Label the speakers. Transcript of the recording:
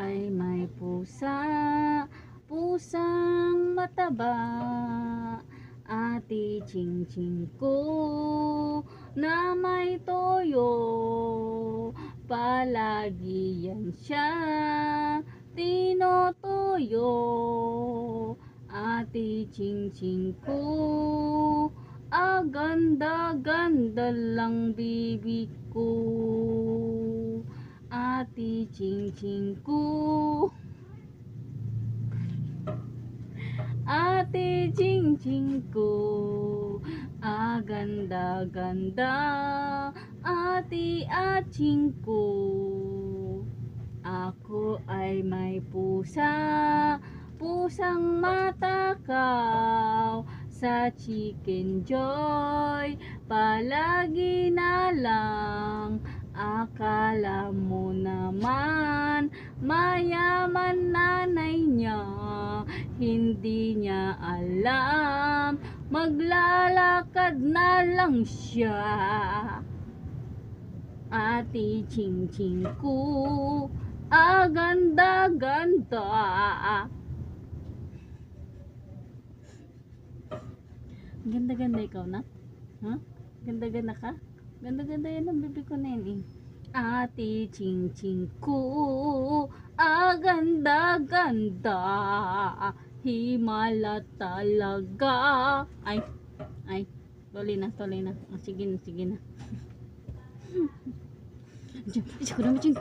Speaker 1: ay may pusang mataba. Ate Ching-Ching ko na may toyo, palagi yan siya tinotoyo. Ate Ching-Ching ko, ganda-ganda lang bibig ko. Ate Ching-Ching ko, Ate Ching-Ching ko, ganda-ganda, ate Aching ko. Ako ay may pusang matakaw, sa Chicken Joy palagi na lang. Akala mo naman mayaman nanay niya, hindi niya alam maglalakad na lang siya. Ate Ching-Ching ko, ganda-ganda. Ganda-ganda ikaw na? Ha? Ganda-ganda ka? Ganda-ganda yan ang bibig ko na yun eh. Ate Ching-Ching ko, ganda-ganda. Himala talaga. Ay, tuloy na. Sige na. Siguro mo ching